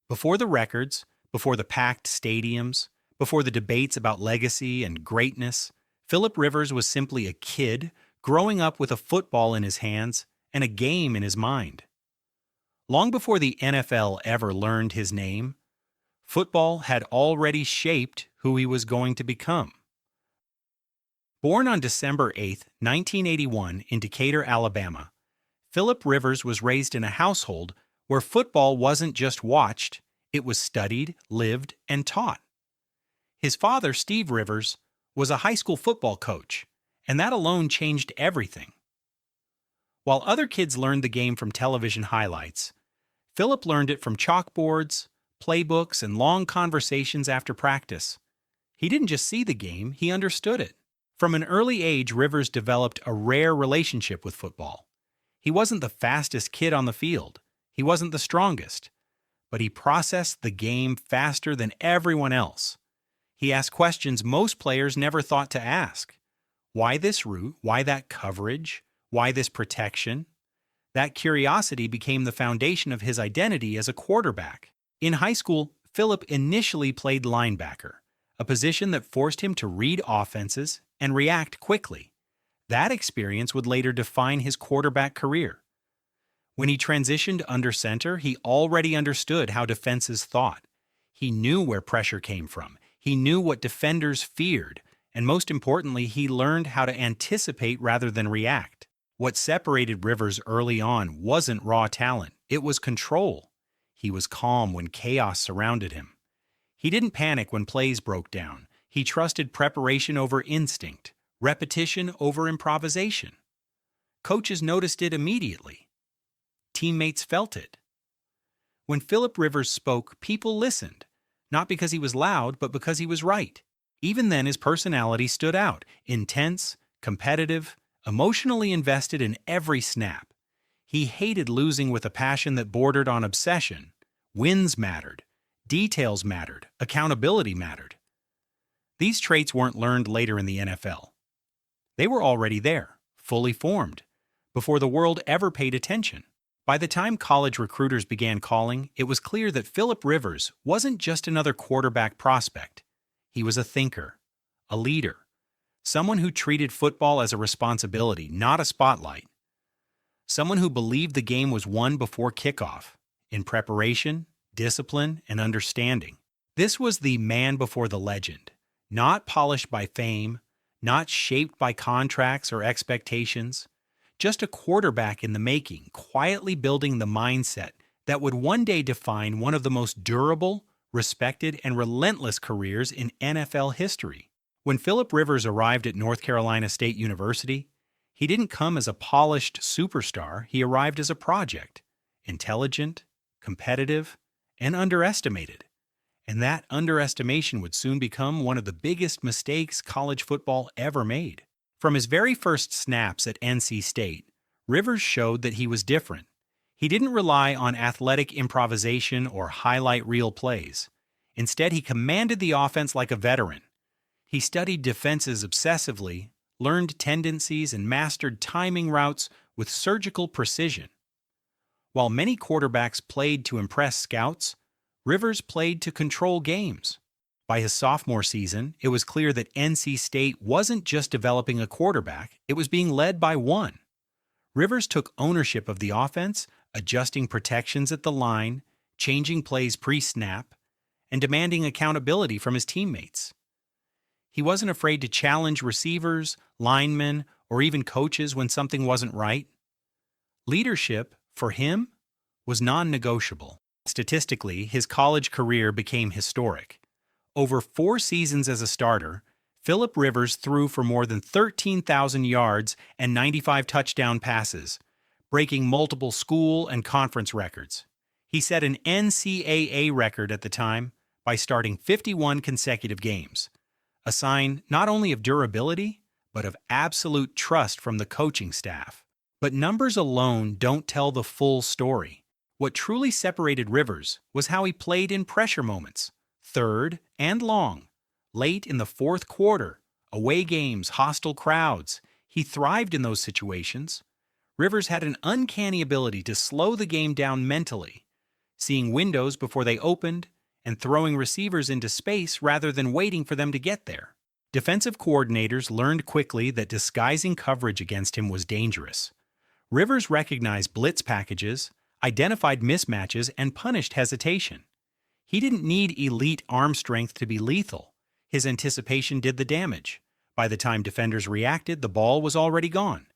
Before the records, before the packed stadiums, before the debates about legacy and greatness, Philip Rivers was simply a kid growing up with a football in his hands and a game in his mind. Long before the NFL ever learned his name, football had already shaped who he was going to become. Born on December 8, 1981, in Decatur, Alabama, Philip Rivers was raised in a household where football wasn't just watched, it was studied, lived, and taught. His father, Steve Rivers, was a high school football coach, and that alone changed everything. While other kids learned the game from television highlights, Philip learned it from chalkboards, playbooks, and long conversations after practice. He didn't just see the game, he understood it. From an early age, Rivers developed a rare relationship with football. He wasn't the fastest kid on the field. He wasn't the strongest. But he processed the game faster than everyone else. He asked questions most players never thought to ask. Why this route? Why that coverage? Why this protection? That curiosity became the foundation of his identity as a quarterback. In high school, Philip initially played linebacker, a position that forced him to read offenses and react quickly. That experience would later define his quarterback career. When he transitioned under center, he already understood how defenses thought. He knew where pressure came from. He knew what defenders feared. And most importantly, he learned how to anticipate rather than react. What separated Rivers early on wasn't raw talent. It was control. He was calm when chaos surrounded him. He didn't panic when plays broke down. He trusted preparation over instinct, repetition over improvisation. Coaches noticed it immediately. Teammates felt it. When Philip Rivers spoke, people listened, not because he was loud, but because he was right. Even then, his personality stood out, intense, competitive, emotionally invested in every snap. He hated losing with a passion that bordered on obsession. Wins mattered. Details mattered. Accountability mattered. These traits weren't learned later in the NFL. They were already there, fully formed, before the world ever paid attention. By the time college recruiters began calling, it was clear that Philip Rivers wasn't just another quarterback prospect. He was a thinker, a leader, someone who treated football as a responsibility, not a spotlight. Someone who believed the game was won before kickoff, in preparation, discipline, and understanding. This was the man before the legend, not polished by fame, not shaped by contracts or expectations, just a quarterback in the making, quietly building the mindset that would one day define one of the most durable, respected, and relentless careers in NFL history. When Philip Rivers arrived at North Carolina State University, he didn't come as a polished superstar, he arrived as a project, intelligent, competitive, and underestimated. And that underestimation would soon become one of the biggest mistakes college football ever made. From his very first snaps at NC State, Rivers showed that he was different. He didn't rely on athletic improvisation or highlight reel plays. Instead, he commanded the offense like a veteran. He studied defenses obsessively, learned tendencies, and mastered timing routes with surgical precision. While many quarterbacks played to impress scouts, Rivers played to control games. By his sophomore season, it was clear that NC State wasn't just developing a quarterback, it was being led by one. Rivers took ownership of the offense, adjusting protections at the line, changing plays pre-snap, and demanding accountability from his teammates. He wasn't afraid to challenge receivers, linemen, or even coaches when something wasn't right. Leadership, for him, was non-negotiable. Statistically, his college career became historic. Over 4 seasons as a starter, Philip Rivers threw for more than 13,000 yards and 95 touchdown passes, breaking multiple school and conference records. He set an NCAA record at the time by starting 51 consecutive games, a sign not only of durability, but of absolute trust from the coaching staff. But numbers alone don't tell the full story. What truly separated Rivers was how he played in pressure moments, third and long, late in the fourth quarter, away games, hostile crowds. He thrived in those situations. Rivers had an uncanny ability to slow the game down mentally, seeing windows before they opened, and throwing receivers into space rather than waiting for them to get there. Defensive coordinators learned quickly that disguising coverage against him was dangerous. Rivers recognized blitz packages, identified mismatches, and punished hesitation. He didn't need elite arm strength to be lethal. His anticipation did the damage. By the time defenders reacted, the ball was already gone.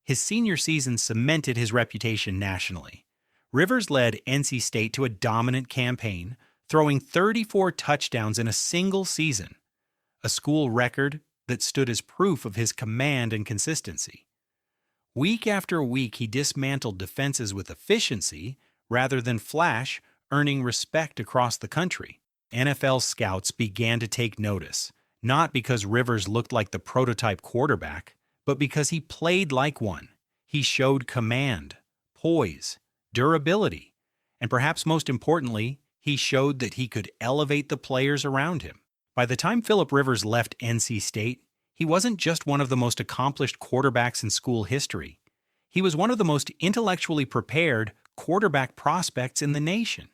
His senior season cemented his reputation nationally. Rivers led NC State to a dominant campaign, throwing 34 touchdowns in a single season, a school record that stood as proof of his command and consistency. Week after week, he dismantled defenses with efficiency rather than flash, earning respect across the country. NFL scouts began to take notice, not because Rivers looked like the prototype quarterback, but because he played like one. He showed command, poise, durability, and perhaps most importantly, he showed that he could elevate the players around him. By the time Philip Rivers left NC State, he wasn't just one of the most accomplished quarterbacks in school history. He was one of the most intellectually prepared quarterback prospects in the nation.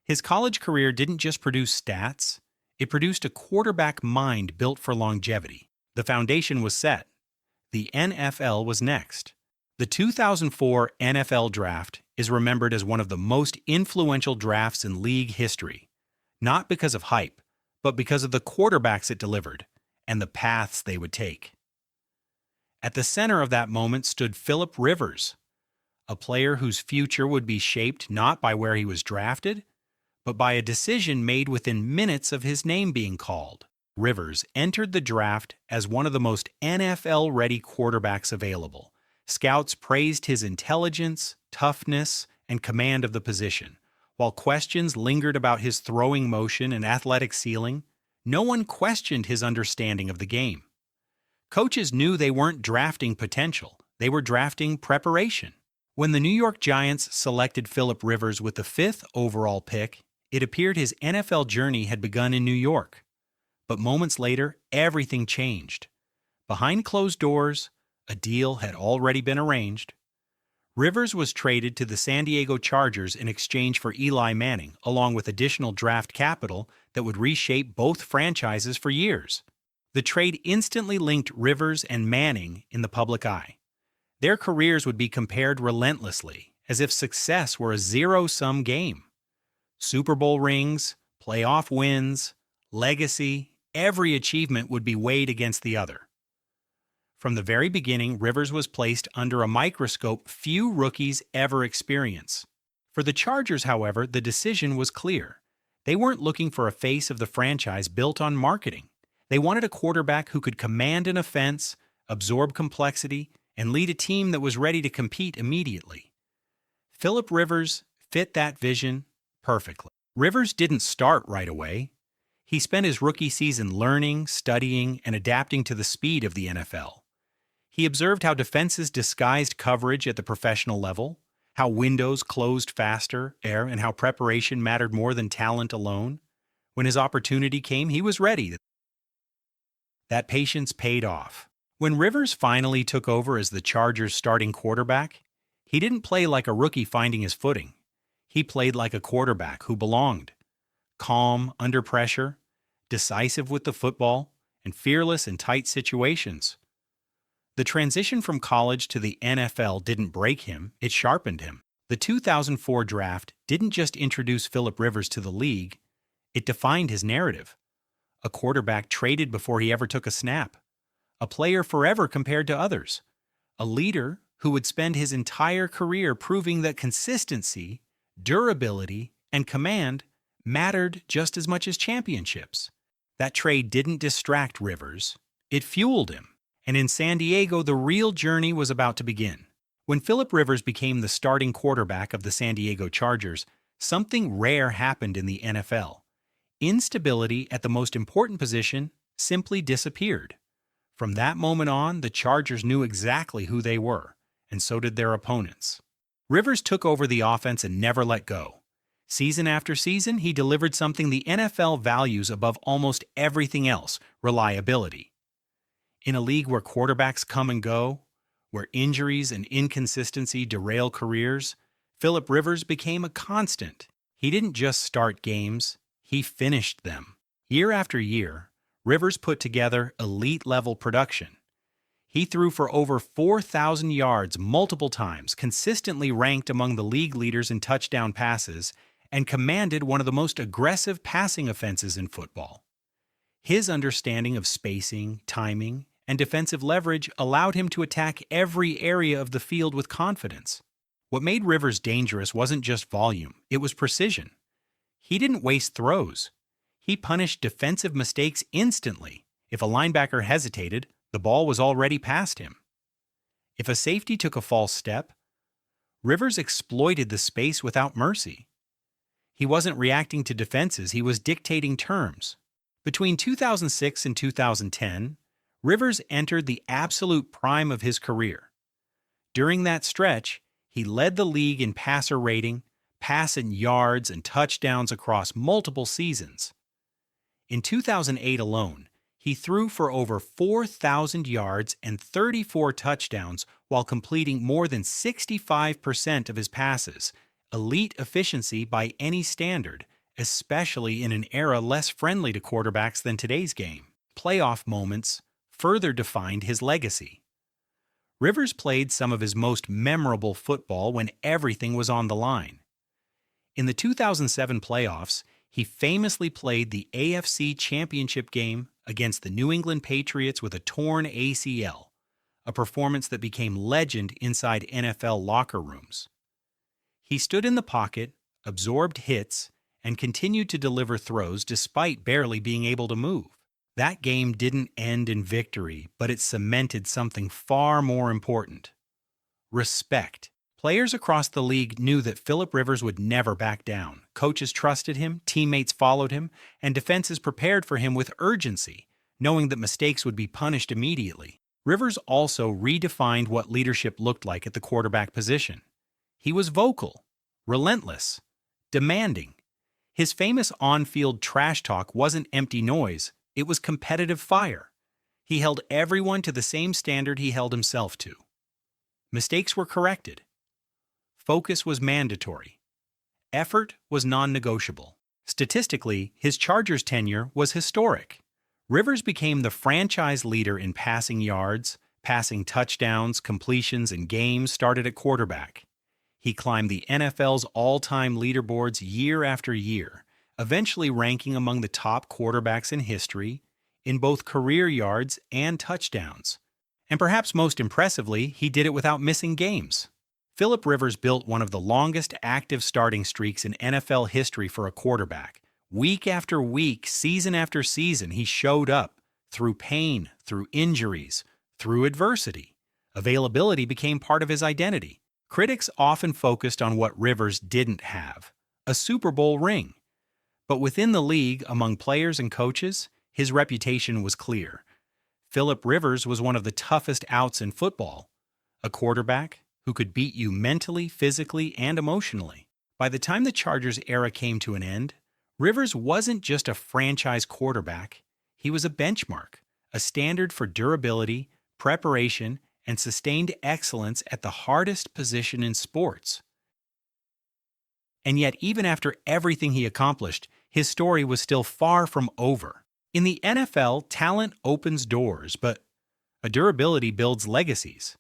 His college career didn't just produce stats, it produced a quarterback mind built for longevity. The foundation was set. The NFL was next. The 2004 NFL Draft is remembered as one of the most influential drafts in league history, not because of hype, but because of the quarterbacks it delivered and the paths they would take. At the center of that moment stood Philip Rivers, a player whose future would be shaped not by where he was drafted, but by a decision made within minutes of his name being called. Rivers entered the draft as one of the most NFL-ready quarterbacks available. Scouts praised his intelligence, toughness, and command of the position. While questions lingered about his throwing motion and athletic ceiling, no one questioned his understanding of the game. Coaches knew they weren't drafting potential, they were drafting preparation. When the New York Giants selected Philip Rivers with the 5th overall pick, it appeared his NFL journey had begun in New York. But moments later, everything changed. Behind closed doors, a deal had already been arranged. Rivers was traded to the San Diego Chargers in exchange for Eli Manning, along with additional draft capital that would reshape both franchises for years. The trade instantly linked Rivers and Manning in the public eye. Their careers would be compared relentlessly, as if success were a zero-sum game. Super Bowl rings, playoff wins, legacy, every achievement would be weighed against the other. From the very beginning, Rivers was placed under a microscope few rookies ever experience. For the Chargers, however, the decision was clear. They weren't looking for a face of the franchise built on marketing. They wanted a quarterback who could command an offense, absorb complexity, and lead a team that was ready to compete immediately. Philip Rivers fit that vision perfectly. Rivers didn't start right away. He spent his rookie season learning, studying, and adapting to the speed of the NFL. He observed how defenses disguised coverage at the professional level, how windows closed faster, and how preparation mattered more than talent alone. When his opportunity came, he was ready. That patience paid off. When Rivers finally took over as the Chargers' starting quarterback, he didn't play like a rookie finding his footing. He played like a quarterback who belonged. Calm under pressure, decisive with the football, and fearless in tight situations. The transition from college to the NFL didn't break him, it sharpened him. The 2004 draft didn't just introduce Philip Rivers to the league, it defined his narrative. A quarterback traded before he ever took a snap. A player forever compared to others. A leader who would spend his entire career proving that consistency, durability, and command mattered just as much as championships. That trade didn't distract Rivers, it fueled him. And in San Diego, the real journey was about to begin. When Philip Rivers became the starting quarterback of the San Diego Chargers, something rare happened in the NFL. Instability at the most important position simply disappeared. From that moment on, the Chargers knew exactly who they were, and so did their opponents. Rivers took over the offense and never let go. Season after season, he delivered something the NFL values above almost everything else: reliability. In a league where quarterbacks come and go, where injuries and inconsistency derail careers, Philip Rivers became a constant. He didn't just start games, he finished them. Year after year, Rivers put together elite-level production. He threw for over 4,000 yards multiple times, consistently ranked among the league leaders in touchdown passes, and commanded one of the most aggressive passing offenses in football. His understanding of spacing, timing, and defensive leverage allowed him to attack every area of the field with confidence. What made Rivers dangerous wasn't just volume, it was precision. He didn't waste throws. He punished defensive mistakes instantly. If a linebacker hesitated, the ball was already past him. If a safety took a false step, Rivers exploited the space without mercy. He wasn't reacting to defenses, he was dictating terms. Between 2006 and 2010, Rivers entered the absolute prime of his career. During that stretch, he led the league in passer rating, pass in yards, and touchdowns across multiple seasons. In 2008 alone, he threw for over 4,000 yards and 34 touchdowns while completing more than 65% of his passes, elite efficiency by any standard, especially in an era less friendly to quarterbacks than today's game. Playoff moments further defined his legacy. Rivers played some of his most memorable football when everything was on the line. In the 2007 playoffs, he famously played the AFC Championship game against the New England Patriots with a torn ACL, a performance that became legend inside NFL locker rooms. He stood in the pocket, absorbed hits, and continued to deliver throws despite barely being able to move. That game didn't end in victory, but it cemented something far more important: respect. Players across the league knew that Philip Rivers would never back down. Coaches trusted him, teammates followed him, and defenses prepared for him with urgency, knowing that mistakes would be punished immediately. Rivers also redefined what leadership looked like at the quarterback position. He was vocal, relentless, demanding. His famous on-field trash talk wasn't empty noise, it was competitive fire. He held everyone to the same standard he held himself to. Mistakes were corrected. Focus was mandatory. Effort was non-negotiable. Statistically, his Chargers tenure was historic. Rivers became the franchise leader in passing yards, passing touchdowns, completions, and games started at quarterback. He climbed the NFL's all-time leaderboards year after year, eventually ranking among the top quarterbacks in history in both career yards and touchdowns. And perhaps most impressively, he did it without missing games. Philip Rivers built one of the longest active starting streaks in NFL history for a quarterback. Week after week, season after season, he showed up through pain, through injuries, through adversity. Availability became part of his identity. Critics often focused on what Rivers didn't have: a Super Bowl ring. But within the league, among players and coaches, his reputation was clear. Philip Rivers was one of the toughest outs in football. A quarterback who could beat you mentally, physically, and emotionally. By the time the Chargers era came to an end, Rivers wasn't just a franchise quarterback, he was a benchmark, a standard for durability, preparation, and sustained excellence at the hardest position in sports. And yet, even after everything he accomplished, his story was still far from over. In the NFL, talent opens doors, but durability builds legacies.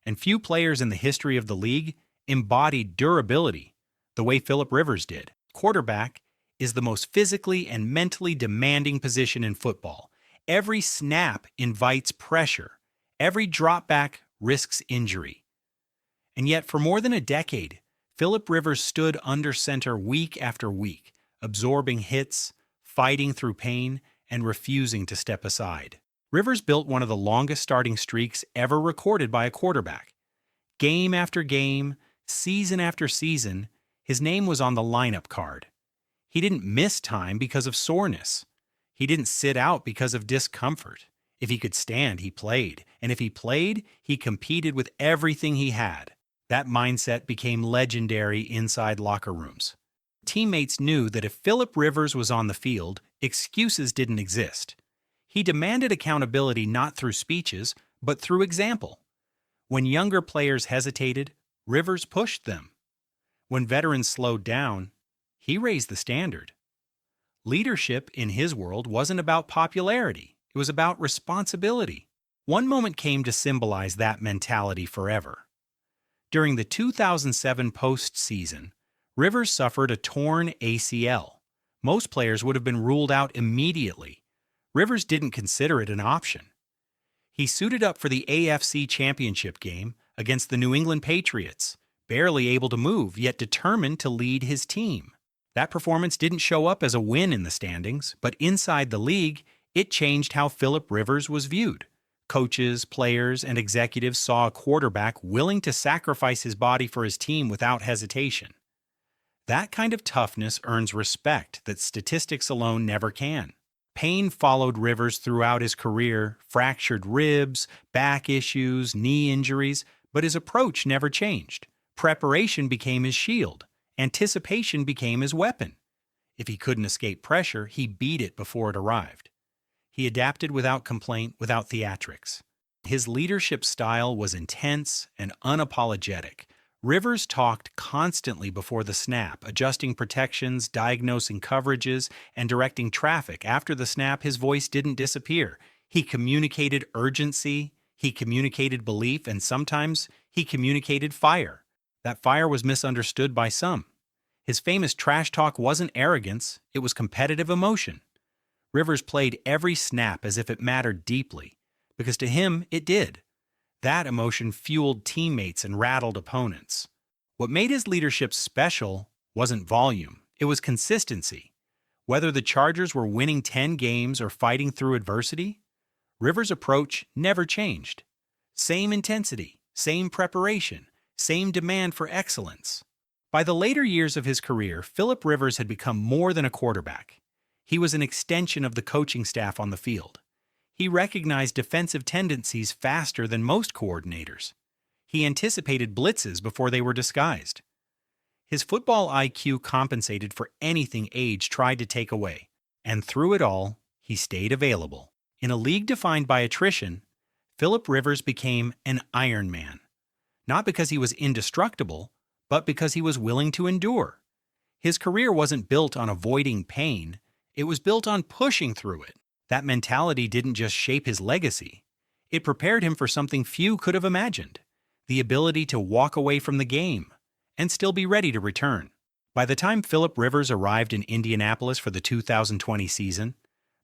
And few players in the history of the league embodied durability the way Philip Rivers did. Quarterback is the most physically and mentally demanding position in football. Every snap invites pressure. Every drop back risks injury. And yet, for more than a decade, Philip Rivers stood under center week after week, absorbing hits, fighting through pain, and refusing to step aside. Rivers built one of the longest starting streaks ever recorded by a quarterback. Game after game, season after season, his name was on the lineup card. He didn't miss time because of soreness. He didn't sit out because of discomfort. If he could stand, he played. And if he played, he competed with everything he had. That mindset became legendary inside locker rooms. Teammates knew that if Philip Rivers was on the field, excuses didn't exist. He demanded accountability not through speeches, but through example. When younger players hesitated, Rivers pushed them. When veterans slowed down, he raised the standard. Leadership in his world wasn't about popularity, it was about responsibility. One moment came to symbolize that mentality forever. During the 2007 postseason, Rivers suffered a torn ACL. Most players would have been ruled out immediately. Rivers didn't consider it an option. He suited up for the AFC Championship game against the New England Patriots, barely able to move, yet determined to lead his team. That performance didn't show up as a win in the standings, but inside the league, it changed how Philip Rivers was viewed. Coaches, players, and executives saw a quarterback willing to sacrifice his body for his team without hesitation. That kind of toughness earns respect that statistics alone never can. Pain followed Rivers throughout his career, fractured ribs, back issues, knee injuries, but his approach never changed. Preparation became his shield. Anticipation became his weapon. If he couldn't escape pressure, he beat it before it arrived. He adapted without complaint, without theatrics. His leadership style was intense and unapologetic. Rivers talked constantly before the snap, adjusting protections, diagnosing coverages, and directing traffic. After the snap, his voice didn't disappear. He communicated urgency, he communicated belief, and sometimes he communicated fire. That fire was misunderstood by some. His famous trash talk wasn't arrogance, it was competitive emotion. Rivers played every snap as if it mattered deeply, because to him it did. That emotion fueled teammates and rattled opponents. What made his leadership special wasn't volume, it was consistency. Whether the Chargers were winning 10 games or fighting through adversity, Rivers' approach never changed. Same intensity, same preparation, same demand for excellence. By the later years of his career, Philip Rivers had become more than a quarterback. He was an extension of the coaching staff on the field. He recognized defensive tendencies faster than most coordinators. He anticipated blitzes before they were disguised. His football IQ compensated for anything age tried to take away, and through it all, he stayed available. In a league defined by attrition, Philip Rivers became an Iron Man. Not because he was indestructible, but because he was willing to endure. His career wasn't built on avoiding pain, it was built on pushing through it. That mentality didn't just shape his legacy, it prepared him for something few could have imagined: the ability to walk away from the game and still be ready to return. By the time Philip Rivers arrived in Indianapolis for the 2020 season,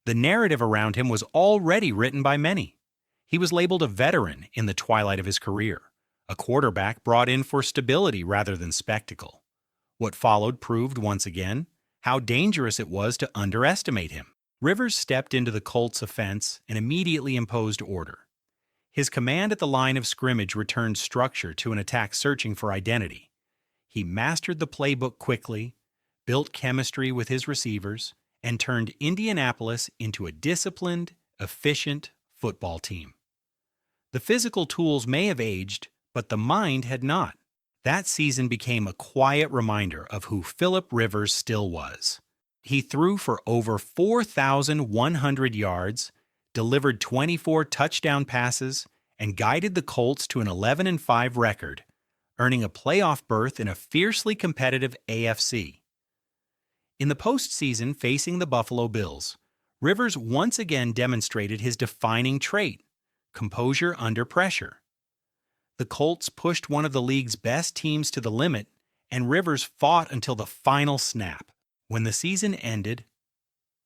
the narrative around him was already written by many. He was labeled a veteran in the twilight of his career, a quarterback brought in for stability rather than spectacle. What followed proved once again how dangerous it was to underestimate him. Rivers stepped into the Colts' offense and immediately imposed order. His command at the line of scrimmage returned structure to an attack searching for identity. He mastered the playbook quickly, built chemistry with his receivers, and turned Indianapolis into a disciplined, efficient football team. The physical tools may have aged, but the mind had not. That season became a quiet reminder of who Philip Rivers still was. He threw for over 4,100 yards, delivered 24 touchdown passes, and guided the Colts to an 11-5 record, earning a playoff berth in a fiercely competitive AFC. In the postseason facing the Buffalo Bills, Rivers once again demonstrated his defining trait: composure under pressure. The Colts pushed one of the league's best teams to the limit, and Rivers fought until the final snap. When the season ended,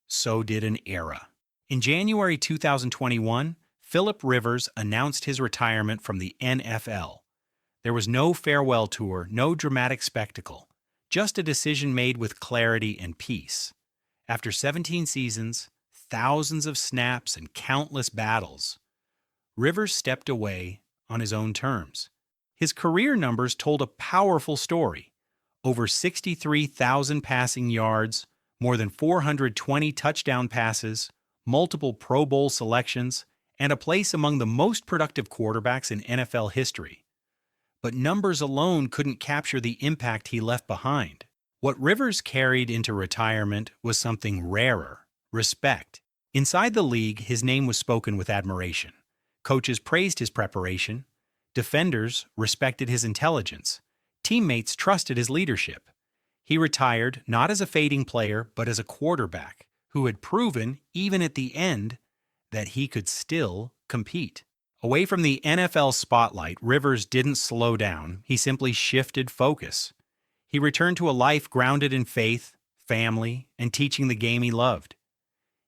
so did an era. In January 2021, Philip Rivers announced his retirement from the NFL. There was no farewell tour, no dramatic spectacle, just a decision made with clarity and peace. After 17 seasons, thousands of snaps, and countless battles, Rivers stepped away on his own terms. His career numbers told a powerful story: over 63,000 passing yards, more than 420 touchdown passes, multiple Pro Bowl selections, and a place among the most productive quarterbacks in NFL history. But numbers alone couldn't capture the impact he left behind. What Rivers carried into retirement was something rarer: respect. Inside the league, his name was spoken with admiration. Coaches praised his preparation. Defenders respected his intelligence. Teammates trusted his leadership. He retired not as a fading player, but as a quarterback who had proven, even at the end, that he could still compete. Away from the NFL spotlight, Rivers didn't slow down. He simply shifted focus. He returned to a life grounded in faith, family, and teaching the game he loved.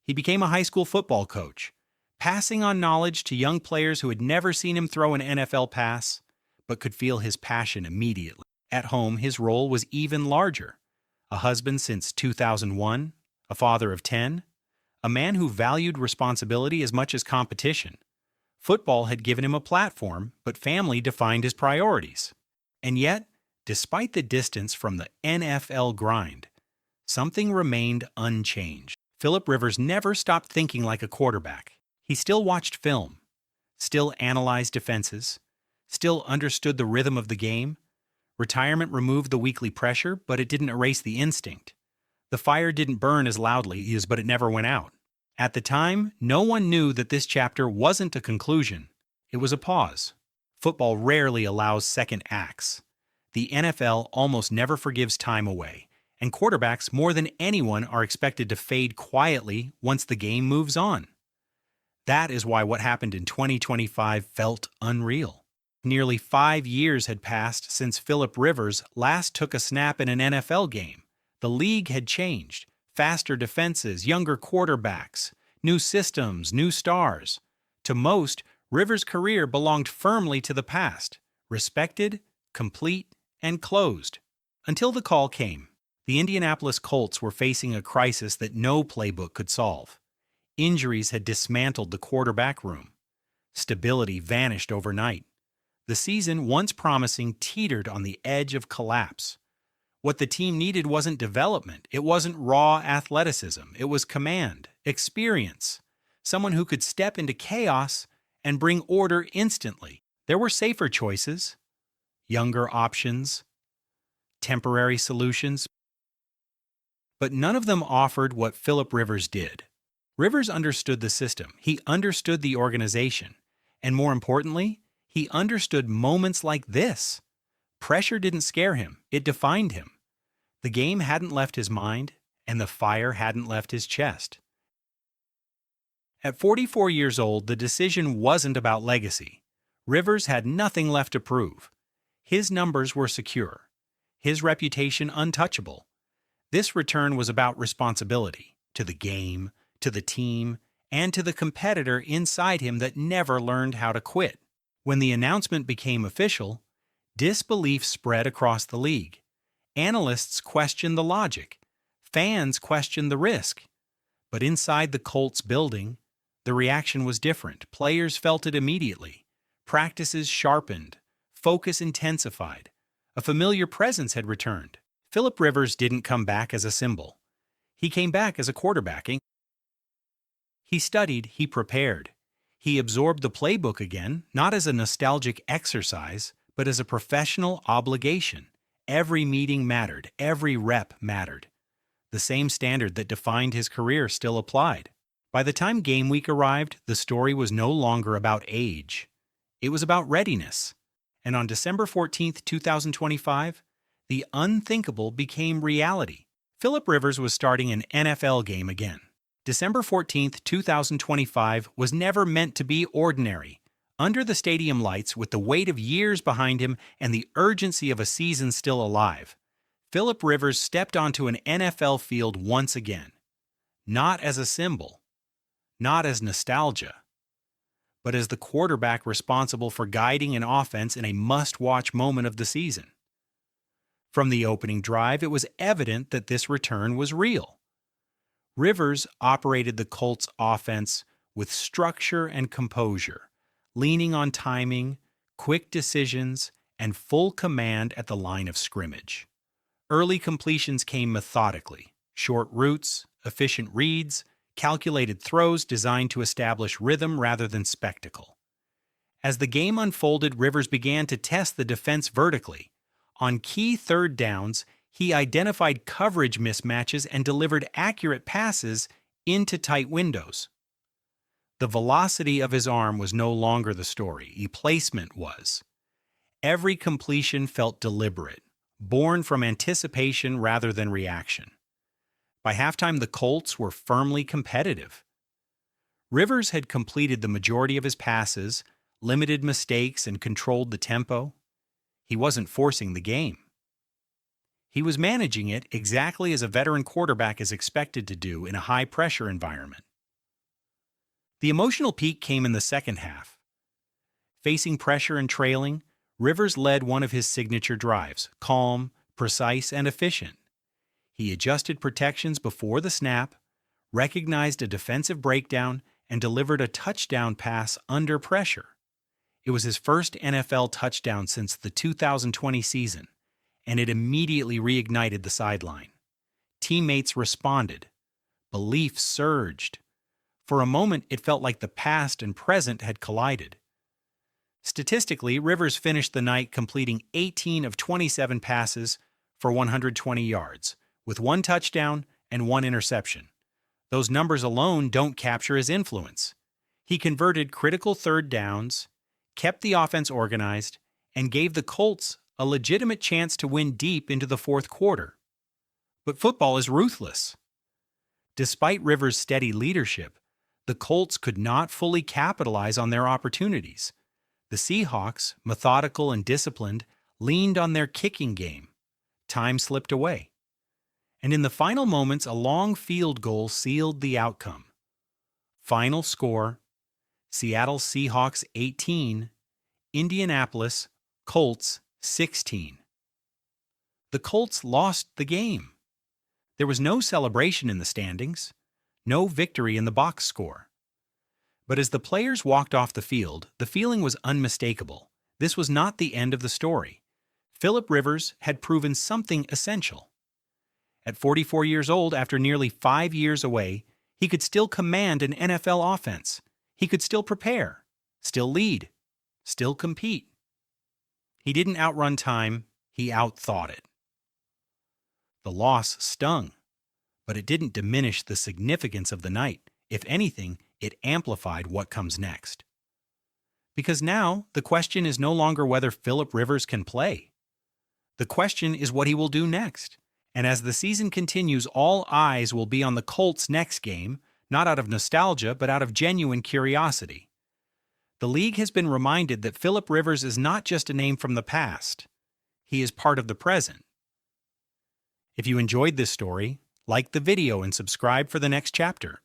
He became a high school football coach, passing on knowledge to young players who had never seen him throw an NFL pass, but could feel his passion immediately. At home, his role was even larger. A husband since 2001, a father of 10, a man who valued responsibility as much as competition. Football had given him a platform, but family defined his priorities. And yet, despite the distance from the NFL grind, something remained unchanged. Philip Rivers never stopped thinking like a quarterback. He still watched film, still analyzed defenses, still understood the rhythm of the game. Retirement removed the weekly pressure, but it didn't erase the instinct. The fire didn't burn as loudly, but it never went out. At the time, no one knew that this chapter wasn't a conclusion. It was a pause. Football rarely allows second acts. The NFL almost never forgives time away, and quarterbacks more than anyone are expected to fade quietly once the game moves on. That is why what happened in 2025 felt unreal. Nearly 5 years had passed since Philip Rivers last took a snap in an NFL game. The league had changed. Faster defenses, younger quarterbacks, new systems, new stars. To most, Rivers' career belonged firmly to the past, respected, complete, and closed. Until the call came. The Indianapolis Colts were facing a crisis that no playbook could solve. Injuries had dismantled the quarterback room. Stability vanished overnight. The season, once promising, teetered on the edge of collapse. What the team needed wasn't development. It wasn't raw athleticism. It was command, experience, someone who could step into chaos and bring order instantly. There were safer choices, younger options, temporary solutions, but none of them offered what Philip Rivers did. Rivers understood the system. He understood the organization. And more importantly, he understood moments like this. Pressure didn't scare him. It defined him. The game hadn't left his mind, and the fire hadn't left his chest. At 44 years old, the decision wasn't about legacy. Rivers had nothing left to prove. His numbers were secure. His reputation untouchable. This return was about responsibility to the game, to the team, and to the competitor inside him that never learned how to quit. When the announcement became official, disbelief spread across the league. Analysts questioned the logic. Fans questioned the risk. But inside the Colts building, the reaction was different. Players felt it immediately. Practices sharpened. Focus intensified. A familiar presence had returned. Philip Rivers didn't come back as a symbol. He came back as a quarterbacking. He studied, he prepared. He absorbed the playbook again, not as a nostalgic exercise, but as a professional obligation. Every meeting mattered. Every rep mattered. The same standard that defined his career still applied. By the time game week arrived, the story was no longer about age. It was about readiness. And on December 14th, 2025, the unthinkable became reality. Philip Rivers was starting an NFL game again. December 14th, 2025 was never meant to be ordinary. Under the stadium lights, with the weight of years behind him and the urgency of a season still alive, Philip Rivers stepped onto an NFL field once again. Not as a symbol, not as nostalgia, but as the quarterback responsible for guiding an offense in a must-watch moment of the season. From the opening drive, it was evident that this return was real. Rivers operated the Colts' offense with structure and composure, leaning on timing, quick decisions, and full command at the line of scrimmage. Early completions came methodically, short routes, efficient reads, calculated throws designed to establish rhythm rather than spectacle. As the game unfolded, Rivers began to test the defense vertically. On key third downs, he identified coverage mismatches and delivered accurate passes into tight windows. The velocity of his arm was no longer the story, placement was. Every completion felt deliberate, born from anticipation rather than reaction. By halftime, the Colts were firmly competitive. Rivers had completed the majority of his passes, limited mistakes, and controlled the tempo. He wasn't forcing the game. He was managing it exactly as a veteran quarterback is expected to do in a high-pressure environment. The emotional peak came in the second half. Facing pressure and trailing, Rivers led one of his signature drives, calm, precise, and efficient. He adjusted protections before the snap, recognized a defensive breakdown, and delivered a touchdown pass under pressure. It was his first NFL touchdown since the 2020 season, and it immediately reignited the sideline. Teammates responded. Belief surged. For a moment, it felt like the past and present had collided. Statistically, Rivers finished the night completing 18 of 27 passes for 120 yards, with 1 touchdown and 1 interception. Those numbers alone don't capture his influence. He converted critical third downs, kept the offense organized, and gave the Colts a legitimate chance to win deep into the fourth quarter. But football is ruthless. Despite Rivers' steady leadership, the Colts could not fully capitalize on their opportunities. The Seahawks, methodical and disciplined, leaned on their kicking game. Time slipped away. And in the final moments, a long field goal sealed the outcome. Final score: Seattle Seahawks 18, Indianapolis Colts 16. The Colts lost the game. There was no celebration in the standings, no victory in the box score. But as the players walked off the field, the feeling was unmistakable. This was not the end of the story. Philip Rivers had proven something essential. At 44 years old, after nearly 5 years away, he could still command an NFL offense. He could still prepare, still lead, still compete. He didn't outrun time, he outthought it. The loss stung, but it didn't diminish the significance of the night. If anything, it amplified what comes next. Because now, the question is no longer whether Philip Rivers can play. The question is what he will do next. And as the season continues, all eyes will be on the Colts' next game, not out of nostalgia, but out of genuine curiosity. The league has been reminded that Philip Rivers is not just a name from the past. He is part of the present. If you enjoyed this story, like the video and subscribe for the next chapter.